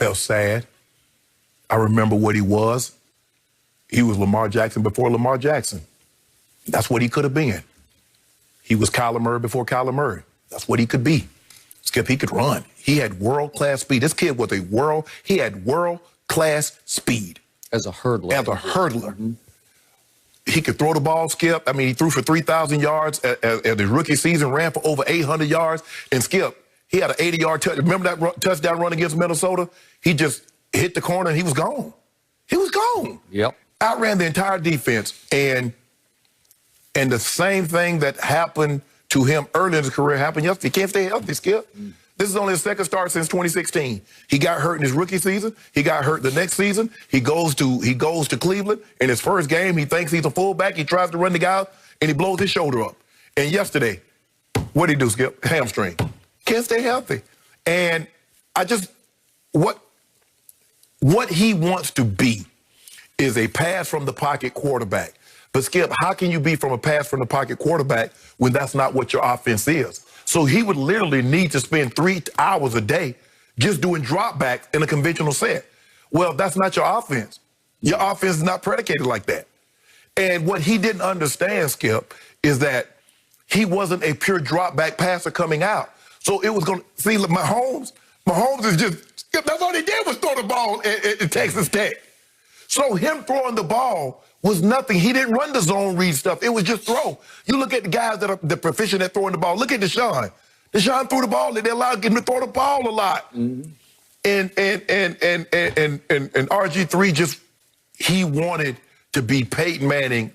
felt sad. I remember what he was. He was Lamar Jackson before Lamar Jackson. That's what he could have been. He was Kyler Murray before Kyler Murray. That's what he could be. Skip, he could run. He had world-class speed. This kid was he had world-class speed. As a hurdler. As a hurdler. Mm-hmm. He could throw the ball, Skip. I mean, he threw for 3,000 yards at his rookie season, ran for over 800 yards. And Skip, he had an 80-yard touch. Remember that touchdown run against Minnesota? He just hit the corner and he was gone. He was gone. Yep. Outran the entire defense. And the same thing that happened to him early in his career happened yesterday. He can't stay healthy, Skip. Mm. This is only his second start since 2016. He got hurt in his rookie season. He got hurt the next season. He goes to Cleveland. In his first game, he thinks he's a fullback. He tries to run the guy out, and he blows his shoulder up. And yesterday, what did he do, Skip? Hamstring. Can't stay healthy. And what he wants to be is a pass from the pocket quarterback. But Skip, how can you be from a pass from the pocket quarterback when that's not what your offense is? So he would literally need to spend 3 hours a day just doing dropbacks in a conventional set. Well, that's not your offense. Your offense is not predicated like that. And what he didn't understand, Skip, is that he wasn't a pure dropback passer coming out. So it was going to, see, Mahomes is just, Skip, that's all he did was throw the ball at Texas Tech. So him throwing the ball was nothing. He didn't run the zone read stuff. It was just throw. You look at the guys that are the proficient at throwing the ball. Look at Deshaun. Deshaun threw the ball. They allowed him to throw the ball a lot. Mm-hmm. And RG3 just, he wanted to be Peyton Manning,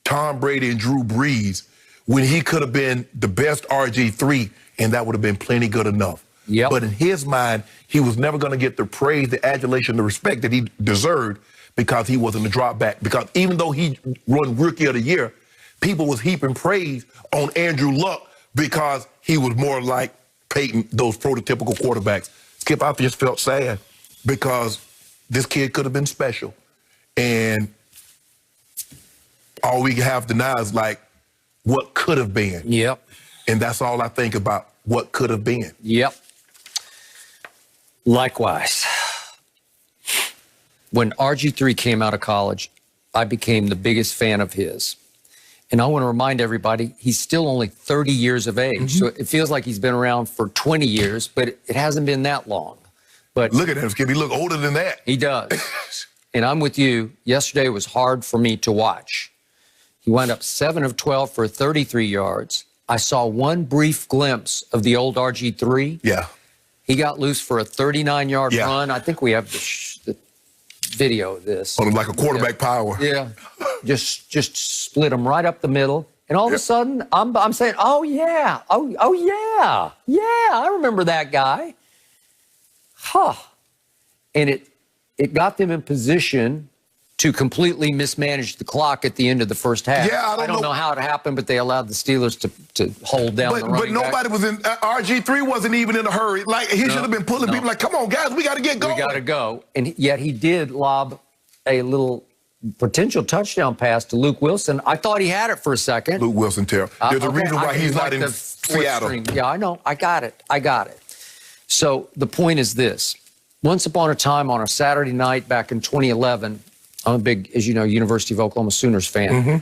Tom Brady, and Drew Brees when he could have been the best RG3, and that would have been plenty good enough. Yep. But in his mind, he was never going to get the praise, the adulation, the respect that he deserved because he wasn't a drop back. Because even though he won Rookie of the Year, people was heaping praise on Andrew Luck because he was more like Peyton, those prototypical quarterbacks. Skip, I just felt sad because this kid could have been special. And all we have now is like what could have been. Yep. And that's all I think about, what could have been. Yep. Likewise. When RG3 came out of college, I became the biggest fan of his. And I want to remind everybody, he's still only 30 years of age. Mm-hmm. So it feels like he's been around for 20 years, but it hasn't been that long. But look at him, Skip. He look older than that. He does. And I'm with you. Yesterday was hard for me to watch. He wound up 7 of 12 for 33 yards. I saw one brief glimpse of the old RG3. Yeah. He got loose for a 39-yard run. I think we have the video of this. On like a quarterback power. Yeah. just split him right up the middle. And all of a sudden, I'm saying, oh, yeah. Oh, yeah. Yeah, I remember that guy. Huh. And it got them in position to completely mismanage the clock at the end of the first half. Yeah, I don't know how it happened, but they allowed the Steelers to hold down the running But nobody was in, RG3 wasn't even in a hurry. Like, he should have been pulling people like, come on, guys, we got to get going. We got to go. And yet he did lob a little potential touchdown pass to Luke Wilson. I thought he had it for a second. Luke Wilson, There's a reason why he's not in Seattle. Yeah, I know. I got it. So the point is this. Once upon a time on a Saturday night back in 2011, I'm a big, as you know, University of Oklahoma Sooners fan. Mm-hmm.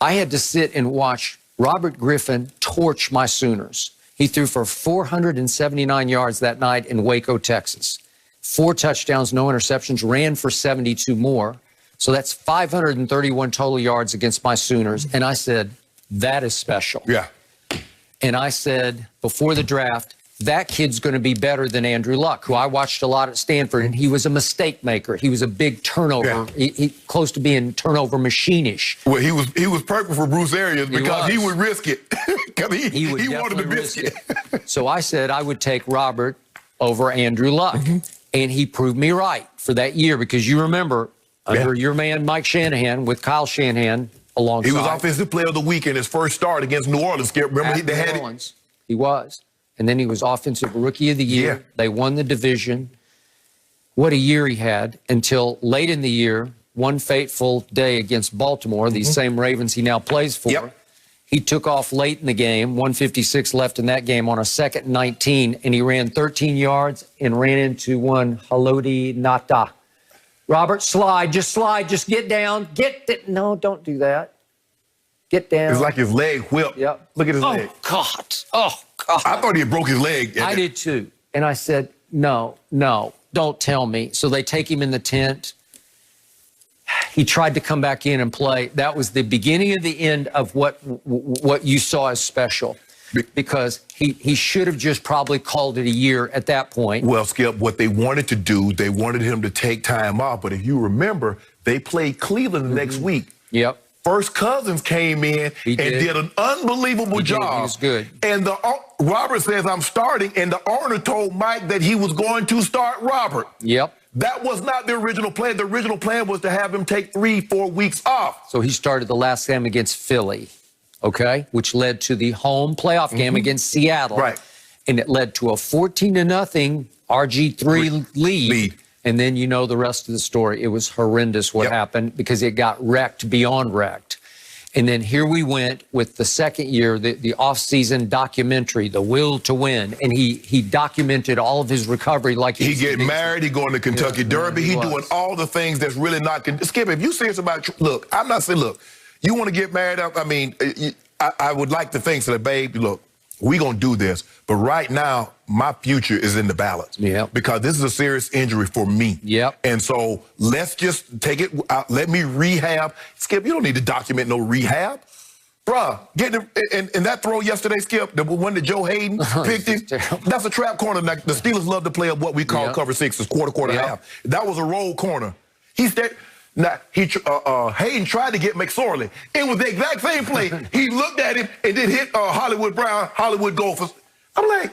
I had to sit and watch Robert Griffin torch my Sooners. He threw for 479 yards that night in Waco, Texas. 4 touchdowns, no interceptions, ran for 72 more. So that's 531 total yards against my Sooners. And I said, that is special. Yeah. And I said, before the draft, that kid's going to be better than Andrew Luck, who I watched a lot at Stanford, and he was a mistake maker. He was a big turnover, he close to being turnover machine-ish. Well, he was perfect for Bruce Arians because he would risk it. he wanted to risk it. So I said I would take Robert over Andrew Luck, and he proved me right for that year because you remember under your man Mike Shanahan with Kyle Shanahan alongside. He was Offensive Player of the Week in his first start against New Orleans. Remember they had it? He was. And then he was Offensive Rookie of the Year. Yeah. They won the division. What a year he had until late in the year, one fateful day against Baltimore, these same Ravens he now plays for. He took off late in the game, 1:56 left in that game on a 2nd and 19, and he ran 13 yards and ran into one Haloti Nata. Robert, slide, just get down. No, don't do that. Get down. It's like his leg whipped. Yep. Look at his leg. Oh, God. I thought he had broke his leg. I did too. And I said, no, don't tell me. So they take him in the tent. He tried to come back in and play. That was the beginning of the end of what you saw as special, because he should have just probably called it a year at that point. Well, Skip, what they wanted to do, they wanted him to take time off. But if you remember, they played Cleveland the next week. Yep. First Cousins came in and did an unbelievable job. He was good. And Robert says, I'm starting, and the owner told Mike that he was going to start Robert. Yep. That was not the original plan. The original plan was to have him take 3-4 weeks off. So he started the last game against Philly, okay, which led to the home playoff game against Seattle. Right. And it led to a 14-0 RG3 lead. And then you know the rest of the story. It was horrendous what happened, because it got wrecked beyond wrecked. And then here we went with the second year, the off-season documentary, The Will to Win. And he documented all of his recovery like he getting married, he going to Kentucky Derby, he doing all the things that's really not... Skip, if you serious about... Look, I'm not saying, look, you want to get married up, I mean, I would like to think that, babe, look, we going to do this. But right now, my future is in the balance. Yep. Because this is a serious injury for me. Yep. And so let's just take it out. Let me rehab. Skip, you don't need to document no rehab. Bruh, and that throw yesterday, Skip, the one that Joe Hayden picked him, that's a trap corner. Now, the Steelers love to play up what we call cover sixes, quarter, half. That was a roll corner. Hayden tried to get McSorley. It was the exact same play. He looked at him and then hit Hollywood Brown, Hollywood Gophers. I'm like,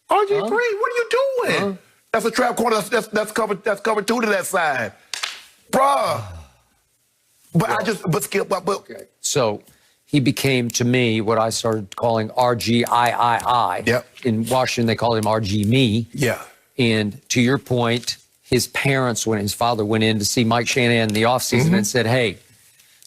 RG3, what are you doing? That's a trap corner. That's cover two to that side, bruh. But Skip, okay. So he became, to me, what I started calling RGIII. Yep. In Washington, they called him RG Me. Yeah. And to your point, his parents, when his father went in to see Mike Shanahan in the offseason and said, hey,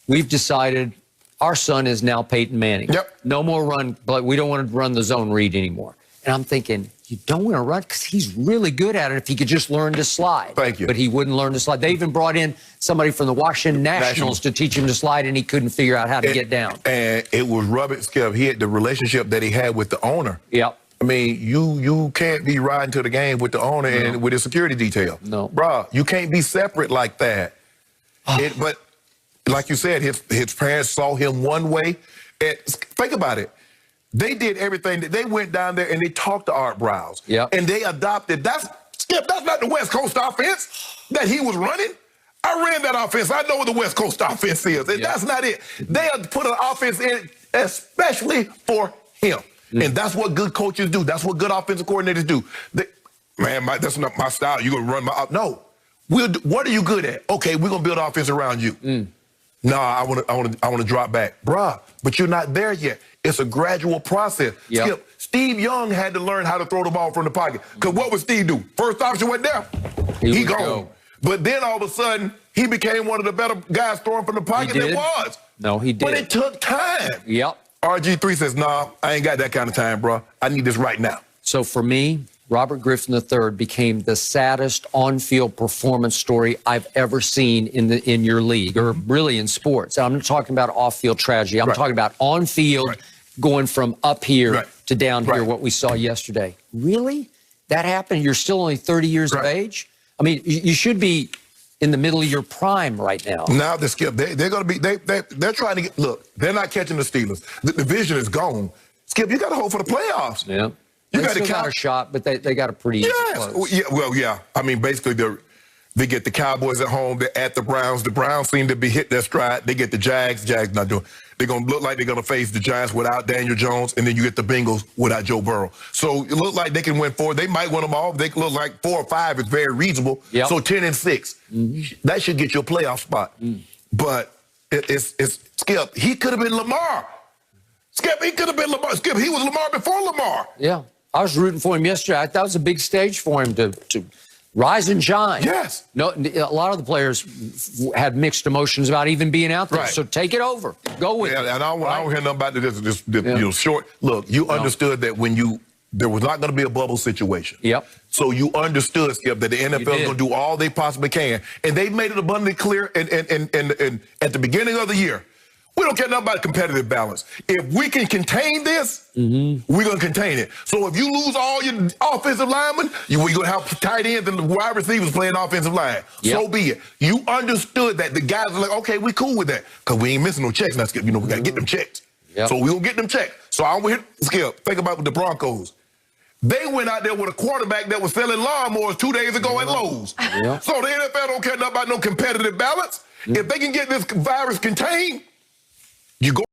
we've decided our son is now Peyton Manning. Yep. No more run, but we don't want to run the zone read anymore. And I'm thinking, you don't want to run because he's really good at it if he could just learn to slide. Thank you. But he wouldn't learn to slide. They even brought in somebody from the Washington Nationals to teach him to slide, and he couldn't figure out how to get down. And it was Robert, Skip. He had the relationship that he had with the owner. Yep. I mean, you can't be riding to the game with the owner and with his security detail. No. Bruh, you can't be separate like that. But like you said, his parents saw him one way. And think about it. They did everything. They went down there and they talked to Art Browse. Yep. And they adopted. Skip, that's not the West Coast offense that he was running. I ran that offense. I know what the West Coast offense is. And that's not it. They had put an offense in especially for him. And that's what good coaches do. That's what good offensive coordinators do. That's not my style. You're going to run my... No. What are you good at? Okay, we're going to build offense around you. No, I want to drop back. Bruh, but you're not there yet. It's a gradual process. Yep. Skip, Steve Young had to learn how to throw the ball from the pocket. Because what would Steve do? First option went there. He gone. Go. But then all of a sudden, he became one of the better guys throwing from the pocket than was. No, he did. But it took time. Yep. RG3 says, nah, I ain't got that kind of time, bro. I need this right now. So for me, Robert Griffin III became the saddest on-field performance story I've ever seen in your league, or really in sports. I'm not talking about off-field tragedy. I'm talking about on-field going from up here to down here, what we saw yesterday. Really? That happened? You're still only 30 years of age? I mean, you should be in the middle of your prime right now. Now, Skip, they're going to be, they're trying to get, look, they're not catching the Steelers. The division is gone. Skip, you got to hope for the playoffs. Yeah. You They got a shot, but they got a pretty easy close. Yeah. I mean, basically, they get the Cowboys at home. They're at the Browns. The Browns seem to be hit their stride. They get the Jags. Jags not doing. They're going to look like they're going to face the Giants without Daniel Jones, and then you get the Bengals without Joe Burrow. So it looks like they can win 4. They might win them all. They can look like 4 or 5 is very reasonable. Yep. So 10-6. That should get you a playoff spot. But it's Skip. He could have been Lamar. Skip, he could have been Lamar. Skip, he was Lamar before Lamar. Yeah. I was rooting for him yesterday. That was a big stage for him to rise and shine. Yes. No, a lot of the players had mixed emotions about even being out there. Right. So take it over. Go with it. And I don't hear nothing about this Yeah. short. Look, you understood that when there was not going to be a bubble situation. Yep. So you understood, Skip, that the NFL is did. going to do all they possibly can. And they made it abundantly clear and at the beginning of the year, we don't care nothing about competitive balance. If we can contain this, we're going to contain it. So if you lose all your offensive linemen, we're going to have tight ends and wide receivers playing offensive line. Yep. So be it. You understood that. The guys are like, okay, we cool with that because we ain't missing no checks. Now, Skip, we got to get them checks. Yep. So we going to get them checked. So I'm with Skip. Think about the Broncos. They went out there with a quarterback that was selling lawnmowers 2 days ago at Lowe's. Yeah. So the NFL don't care nothing about no competitive balance. If they can get this virus contained, you go.